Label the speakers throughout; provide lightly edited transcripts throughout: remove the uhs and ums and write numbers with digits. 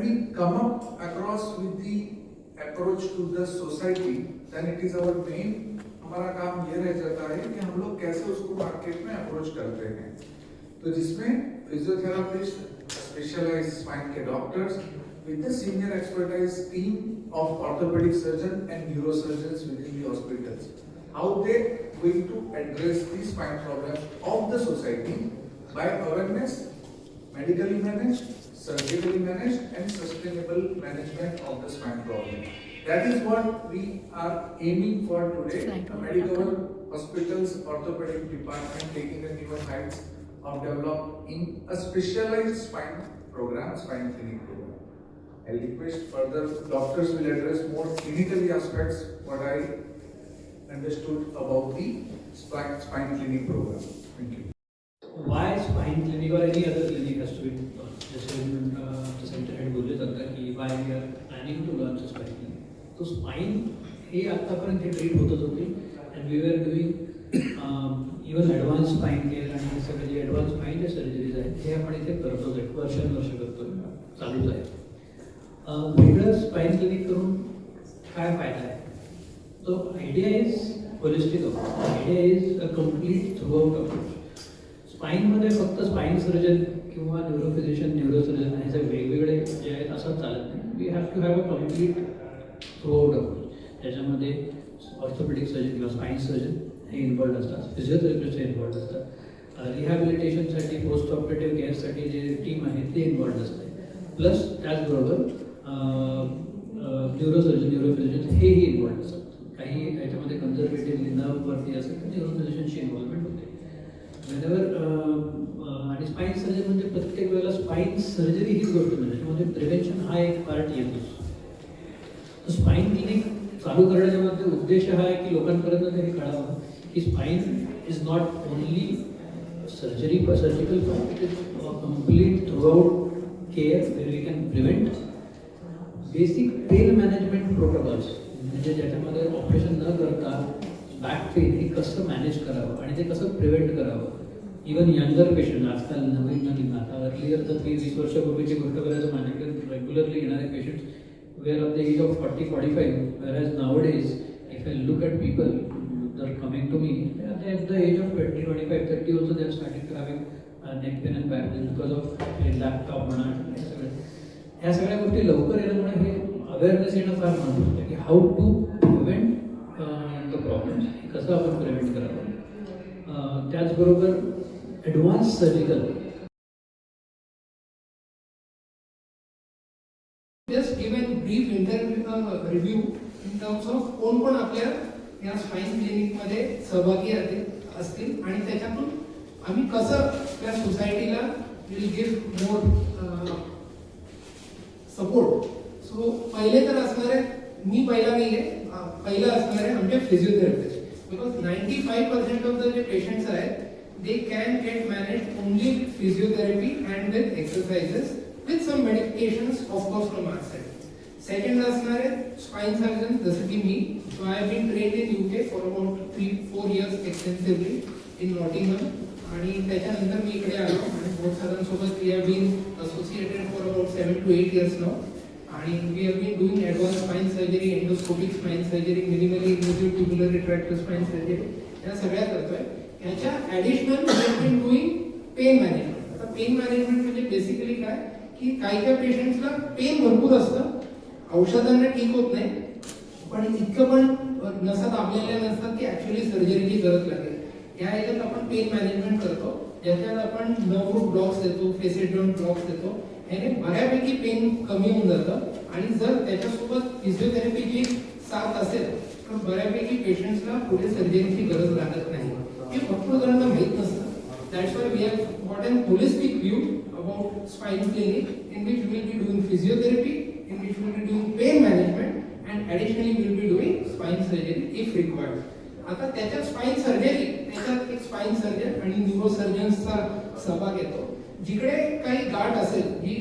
Speaker 1: we come up across with the approach to the society, then it is our main, हमारा काम ये रह जाता है कि हम लोग कैसे उसको मार्केट में अप्रोच करते हैं। तो जिसमें फिजियोथेरापिस्ट, स्पेशलाइज्ड स्पाइन के doctors with the senior expertise team of orthopedic surgeon and neurosurgeons within the hospitals, how they going to address the spine problems of the society by awareness, medically managed, surgically managed, and sustainable management of the spine problem. That is what we are aiming for today. Medicover Hospitals Orthopedic Department taking a new heights of developing a specialized spine program, spine clinic program. I'll request further doctors will address more clinical aspects what I understood about the spine clinic program. Thank you.
Speaker 2: Why spine clinic or any other clinic has to be done? जैसे center head बोलले जाता कि why we are planning to launch a spine clinic. तो spine हे आतापर्यंत treat होतच होते and we were doing even advanced spine care आणि हे सगळे जे advanced spine चे सर्जरीज आहेत हे आपण इथे करतोच आहे, वर्ष करतोय, चालूच आहे. वेगळं स्पाइन क्लिनिक करून काय फायदा आहे? तो idea is holistic approach. Idea is a complete throughout approach. स्पाईनमध्ये फक्त स्पाइन सर्जन किंवा न्यूरोफिजिशियन, न्यूरोसर्जन ह्याचे वेगवेगळे जे आहेत असं चालत नाही. We have to have a complete throughout approach. त्याच्यामध्ये ऑर्थोपेडिक सर्जन किंवा स्पाइन सर्जन हे इन्व्हॉल्ड असतात, फिजिओथेरपिस्ट हे इन्व्हॉल्ड असतात, रिहॅबिलिटेशनसाठी, पोस्ट ऑपरेटिव्ह केअरसाठी जे टीम आहे ते इन्व्हॉल्ड असते. प्लस त्याचबरोबर न्यूरोसर्जन, न्यूरोफिजिशियन हेही इन्व्हॉल्ड असतात. काही याच्यामध्ये कन्झर्वेटिव्हली नर्ववरती असेल तर न्यूरोफिजिशियनची इन्व्हॉल्वमेंट होते. वेनेवर आणि स्पाइन सर्जन म्हणजे प्रत्येक वेळेला स्पाइन सर्जरी हीच गोष्ट म्हणजे त्याच्यामध्ये प्रिव्हेन्शन हा एक पार्ट येतोच. तर स्पाइन क्लिनिक चालू करण्याच्या मध्ये उद्देश हा आहे की लोकांपर्यंत हे कळावं की spine is not only surgical it is complete throughout care where we can prevent basic pain management protocols, म्हणजे ज्याच्यामध्ये ऑपरेशन न करता बॅक पेन हे कसं मॅनेज करावं आणि ते कसं प्रिव्हेंट करावं. इवन यंगर पेशंट आजकाल नवीन आता अर्लियर तर 20 वर्षापूर्वीची गोष्ट करायचं माझ्याकडे रेग्युलरली येणारे patients were of the age of 40-45, whereas nowadays if I look at people that are coming to me at the age of 20, 25, 30 also they are starting to having neck pain and back pain because of laptop म्हणा. ह्या सगळ्या गोष्टी लवकर येण्यामुळे हे awareness येणं फार महत्त्वाचं आहे की how to prevent the problems, कसं आपण प्रिव्हेंट करावं. त्याचबरोबर advance surgical.
Speaker 3: Just given brief review in terms of कोण कोण आपल्या या स्पाइन क्लिनिकमध्ये सहभागी असतील आणि त्याच्यातून आम्ही कसं त्या सोसायटीला will give more support. So पहिले तर असणार आहे, मी पहिला नाही आहे, पहिला असणार आहे आमचे फिजिओथेरपिस्ट. बिकॉज 95% ऑफ द जे पेशंट्स आहेत they can get manage only physiotherapy and with exercises with some medications of course from our side. Second असणार आहे स्पाइन सर्जन जसं की मी. So I have been trained in UK for about 3-4 years extensively in Nottingham आणि त्याच्यानंतर मी इकडे आलो आणि बोथ सरांसोबत we have been associated for about 7 to 8 years now. आणि we have been doing advance spine surgery, endoscopic spine surgery, minimally invasive tubular retractive spine surgery या सगळ्या करतोय. याच्या additional we have been doing pain management. आता pain management म्हणजे basically काय की काही पेशंट्सला पेन भरपूर असतं, औषधांना ठीक होत नाही, पण इतकं पण नसा दाबलेल्या नसतात की ॲक्च्युअली सर्जरीची गरज लागेल. या ह्याच्यात आपण पेन मॅनेजमेंट करतो, ज्याच्यात आपण नर्व्ह रूट ब्लॉक्स देतो, फेसेट जॉइंट ब्लॉक्स देतो. याने बऱ्यापैकी पेन कमी होऊन जातं आणि जर त्याच्यासोबत फिजिओथेरपीची साथ असेल तर बऱ्यापैकी पेशंट्सला पुढे सर्जरीची गरज लागत नाही. हे भरपूर जणांना माहीत नसतं. That's why we have got an holistic view about spine clinic in which will be doing physiotherapy, in which will be doing pain management and additionally will be doing spine surgery if required. आता त्याच्यात spine surgery, त्याच्यात एक spine surgeon आणि न्यूरोसर्जन्सचा सहभाग येतो. जिकडे काही गाठ असेल जी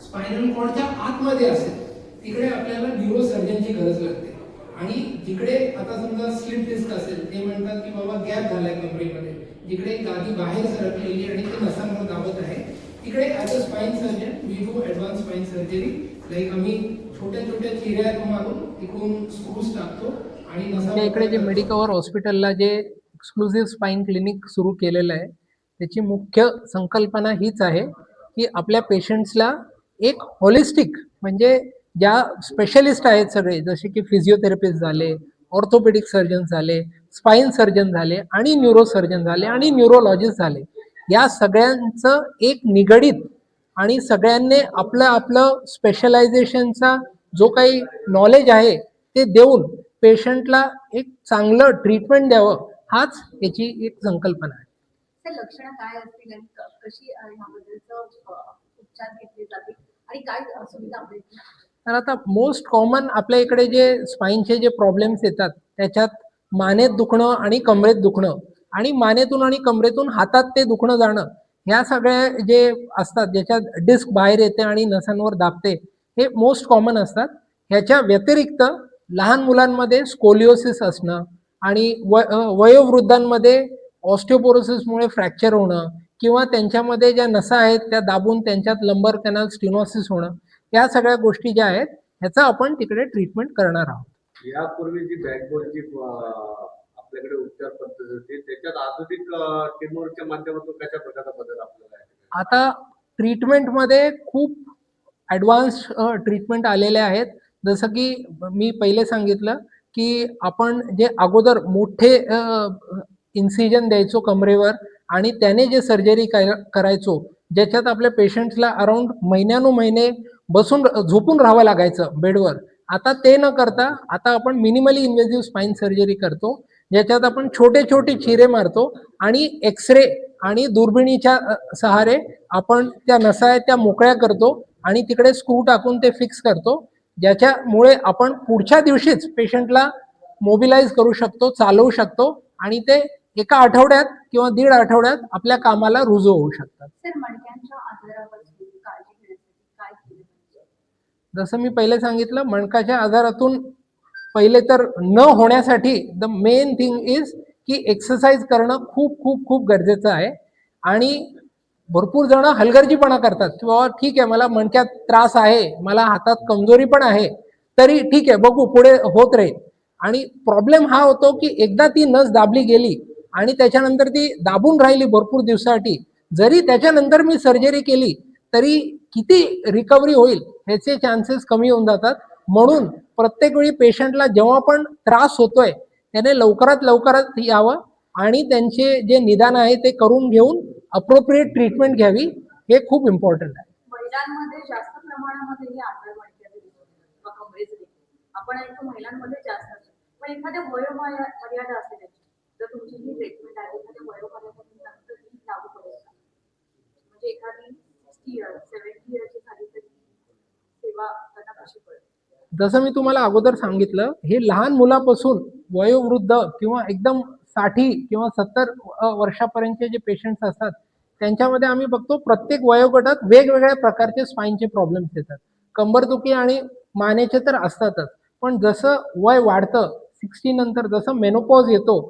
Speaker 3: स्पायनल कॉर्डच्या आतमध्ये असेल तिकडे आपल्याला न्यूरोसर्जनची गरज लागते. आणि जिकडे आता समजा स्लिप डिस्क असेल, ते म्हणतात की बाबा गॅप झालाय कमरेमध्ये, जिकडे गादी बाहेर सरकलेली आणि ती नसांवर दाबत आहे, इकडे as a spine surgeon we do advance spine surgery. Like आम्ही छोट्या छोट्या चिऱ्या मारून तिकडून स्क्रूज टाकतो आणि नसा. इकडे जे मेडिकवर हॉस्पिटलला जे एक्सक्लुझिव्ह स्पाईन क्लिनिक सुरू केलेलं आहे त्याची मुख्य संकल्पना हीच आहे की आपल्या पेशंट्सला एक होलिस्टिक म्हणजे ज्या स्पेशलिस्ट आहेत सगळे जसे की फिजिओथेरपिस्ट झाले, ऑर्थोपेडिक सर्जन झाले, स्पाईन सर्जन झाले आणि न्यूरो सर्जन झाले आणि न्यूरोलॉजिस्ट झाले, या सगळ्यांचं एक निगडीत आणि सगळ्यांनी आपलं आपलं स्पेशलायझेशनचा जो काही नॉलेज आहे ते देऊन पेशंटला एक चांगलं ट्रीटमेंट द्यावं, हाच याची एक संकल्पना आहे.
Speaker 4: सर, लक्षणं काय असतील आणि कशी ह्याबद्दलचं उपचार घेतले जातील आणि काय सुविधा आपल्या?
Speaker 3: तर आता मोस्ट कॉमन आपल्या इकडे जे स्पाईनचे जे प्रॉब्लेम्स येतात त्याच्यात मानेत दुखणं आणि कमरेत दुखणं आणि मानेतून आणि कमरेतून हातात ते दुखणं जाणं, ह्या सगळ्या जे असतात ज्याच्यात डिस्क बाहेर येते आणि नसांवर दाबते, हे मोस्ट कॉमन असतात. ह्याच्या व्यतिरिक्त लहान मुलांमध्ये स्कोलिओसिस असणं आणि वयोवृद्धांमध्ये ऑस्टिओपोरोसिसमुळे फ्रॅक्चर होणं किंवा त्यांच्यामध्ये ज्या नसा आहेत त्या दाबून त्यांच्यात लंबर कॅनल स्टिनोसिस होणं, या सगळ्या गोष्टी ज्या आहेत ह्याचा आपण तिकडे ट्रीटमेंट करणार आहोत.
Speaker 5: यापूर्वी जी बॅकबोनची आपल्याकडे उपचार पद्धत होती त्याच्यात आधुनिक टीमवर्कच्या माध्यमातून कशा प्रकारचा बदल आपल्याला आहे?
Speaker 3: आता ट्रीटमेंटमध्ये खूप ॲडव्हान्स ट्रीटमेंट आलेले आहेत. जसं की मी पहिले सांगितलं की आपण जे अगोदर मोठे इन्सिजन द्यायचो कमरेवर आणि त्याने जे सर्जरी करायचो ज्याच्यात आपल्या पेशंट्सला अराउंड महिन्यानुमहिने बसून झोपून राहावं लागायचं बेडवर, आता ते न करता आता आपण मिनिमली इन्व्हेसिव्ह स्पाईन सर्जरी करतो ज्याच्यात आपण छोटे छोटे चिरे मारतो आणि एक्सरे आणि दुर्बिणीच्या सहारे आपण त्या नसा आहेत त्या मोकळ्या करतो आणि तिकडे स्क्रू टाकून ते फिक्स करतो, ज्याच्यामुळे आपण पुढच्या दिवशीच पेशंटला मोबिलाइज करू शकतो, चालवू शकतो आणि ते एका आठवड्यात किंवा 1.5 आठवड्यात आपल्या कामाला रुजू होऊ शकतात.
Speaker 4: सर, मणक्यांच्या आजारापासून काळजी घेण्यासाठी काय केलं पाहिजे?
Speaker 3: जसं मी पहिले सांगितलं, मणकाच्या आजारातून पहिले तर न होण्यासाठी द मेन थिंग इज की एक्सरसाइज करणं खूप खूप खूप गरजेचं आहे. आणि भरपूर जण हलगर्जीपणा करतात की बाबा ठीक आहे मला मणक्यात त्रास आहे, मला हातात कमजोरी पण आहे, तरी ठीक आहे बघू पुढे होत राहील. आणि प्रॉब्लेम हा होतो की एकदा ती नस दाबली गेली आणि त्याच्यानंतर ती दाबून राहिली भरपूर दिवसासाठी, जरी त्याच्यानंतर मी सर्जरी केली तरी किती रिकव्हरी होईल ह्याचे चान्सेस कमी होऊन जातात. म्हणून प्रत्येक वेळी पेशंटला जेव्हा पण त्रास होतोय त्याने लवकरात लवकरात यावं आणि त्यांचे जे निदान आहे ते करून घेऊन अप्रोप्रिएट ट्रीटमेंट घ्यावी, हे खूप इम्पॉर्टंट आहे.
Speaker 4: महिलांमध्ये जास्त प्रमाणामध्ये हे आजार मणक्याचे किंवा कमरेचे देखील आपण ऐकतो महिलांमध्ये जास्त असतात. पण एखाद्या वयोमर्यादा असेल त्याची, जर तुमची ही ट्रीटमेंट आहे एखाद्या वयोमर्यादेनंतर ही लागू पडेल का? म्हणजे एखादी 60 इयर्स 70 इयर्सची झाली तरी सेवा त्यांना कशी पडेल?
Speaker 3: जसं मी तुम्हाला अगोदर सांगितलं, हे लहान मुलापासून वयोवृद्ध किंवा एकदम 60 किंवा 70 वर्षापर्यंतचे जे पेशंट्स असतात त्यांच्यामध्ये आम्ही बघतो प्रत्येक वयोगटात वेगवेगळ्या प्रकारचे स्पाईनचे प्रॉब्लेम्स येतात. कंबरदुखी आणि मानेचे तर असतातच, पण जसं वय वाढतं 60 नंतर जसं मेनोपॉज येतो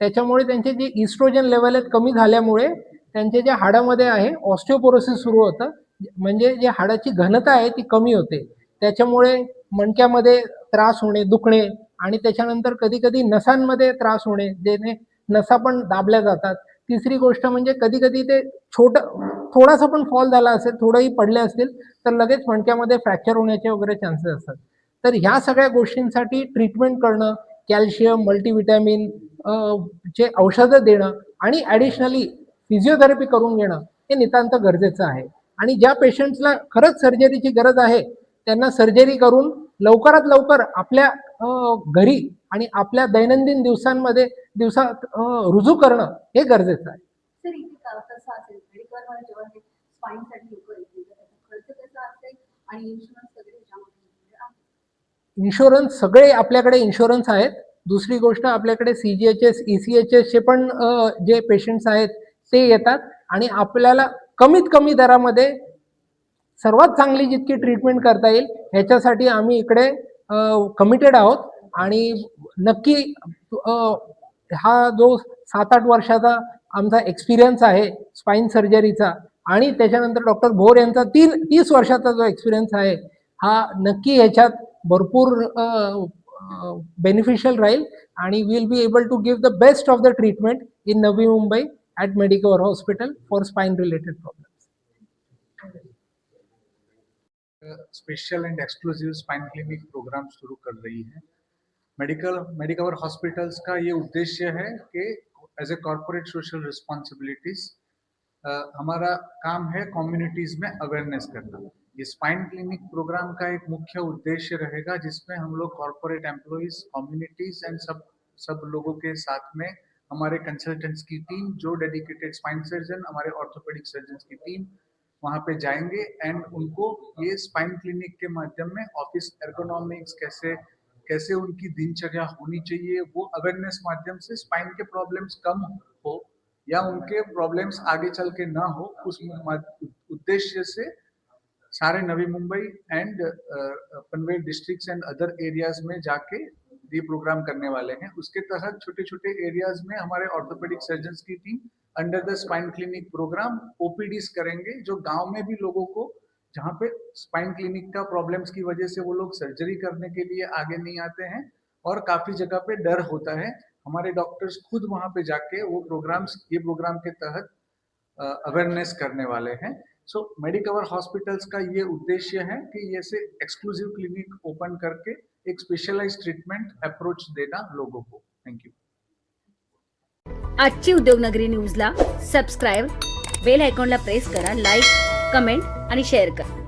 Speaker 3: त्याच्यामुळे त्यांचे जे इस्ट्रोजन लेवल आहेत कमी झाल्यामुळे त्यांचे जे हाडामध्ये आहे ऑस्टिओपोरोसिस सुरू होतं, म्हणजे जे हाडाची घनता आहे ती कमी होते. त्याच्यामुळे मणक्यामध्ये त्रास होणे, दुखणे आणि त्याच्यानंतर कधी कधी नसांमध्ये त्रास होणे, जेणे नसा पण दाबल्या जातात. तिसरी गोष्ट म्हणजे कधी कधी ते थोडासा पण फॉल झाला असेल, थोडंही पडले असतील तर लगेच मणक्यामध्ये फ्रॅक्चर होण्याचे वगैरे चान्सेस असतात. तर ह्या सगळ्या गोष्टींसाठी ट्रीटमेंट करणं, कॅल्शियम, मल्टीव्हिटॅमिन चे औषधं देणं आणि ॲडिशनली फिजिओथेरपी करून घेणं हे नितांत गरजेचं आहे. आणि ज्या पेशंट्सला खरंच सर्जरीची गरज आहे त्यांना सर्जरी करून लवकरात लवकर आपल्या घरी आणि आपल्या दैनंदिन दिवसात रुजू करणं हे गरजेचं आहे.
Speaker 4: सर, इथे कसं असेल मेडिकलमध्ये जेव्हा हे स्पाईनसाठी लोक येतील तर त्याचा खर्च कसा असेल आणि इन्शुरन्स वगैरे ह्याच्यामध्ये आहे?
Speaker 3: इन्शुरन्स सगळे आपल्याकडे इन्शुरन्स आहेत. दुसरी गोष्ट आपल्याकडे CGHS, ECHS चे पण जे पेशंट्स आहेत ते येतात आणि आपल्याला कमीत कमी दरामध्ये सर्वात चांगली जितकी ट्रीटमेंट करता येईल ह्याच्यासाठी आम्ही इकडे कमिटेड आहोत. आणि नक्की हा जो 7-8 वर्षाचा आमचा एक्सपिरियन्स आहे स्पाईन सर्जरीचा आणि त्याच्यानंतर डॉक्टर भोर यांचा 30 वर्षाचा जो एक्सपिरियन्स आहे हा नक्की ह्याच्यात भरपूर बेनिफिशियल राहील आणि will be able to give the best of the treatment in Navi Mumbai at Medicover hospital for spine related problems.
Speaker 1: Special and exclusive spine clinic programme शुरू कर रही है. मेडिकवर हॉस्पिटल्स का ये उद्देश्य है कि as a corporate social responsibilities हमारा काम है कम्युनिटीज में अवेयरनेस करना. ये स्पाइन क्लिनिक प्रोग्राम का एक मुख्य उद्देश्य रहेगा जिसमें हम लोग कॉर्पोरेट एम्प्लॉइज, कम्युनिटीज एंड सब लोगों के साथ में हमारे कंसल्टेंट्स की टीम, जो डेडिकेटेड स्पाइन सर्जन, हमारे ऑर्थोपेडिक सर्जन की टीम वहाँ पे जाएंगे एंड उनको ये स्पाइन क्लिनिक के माध्यम में ऑफिस एर्गोनॉमिक्स कैसे उनकी दिनचर्या होनी चाहिए, वो अवेयरनेस माध्यम से स्पाइन के प्रॉब्लम्स कम हो या उनके प्रॉब्लम्स आगे चल के ना हो, उस उद्देश्य से सारे Navi Mumbai end Panvel districts end other areas में जाके ये प्रोग्राम करने वाले हैं. उसके तहत छोटे छोटे एरियाज में हमारे ऑर्थोपेडिक सर्जन्स की team under the spine clinic programme OPDs करेंगे, जो गांव में भी लोगों को जहाँ पे स्पाइन क्लिनिक का प्रॉब्लम्स की वजह से वो लोग सर्जरी करने के लिए आगे नहीं आते हैं और काफी जगह पे डर होता है, हमारे डॉक्टर्स खुद वहाँ पे जाके वो ये प्रोग्राम के तहत अवेयरनेस करने वाले हैं. सो मेडिकवर हॉस्पिटल्स का ये उद्देश्य है कि ये से एक्सक्लूसिव क्लिनिक ओपन करके एक स्पेशलाइज्ड ट्रीटमेंट अप्रोच देना लोगों को. थँक्यू.
Speaker 6: आजची उद्योगनगरी न्यूजला सबस्क्राईब, बेल आयकॉनला प्रेस करा, लाईक, कमेंट आणि शेअर करा.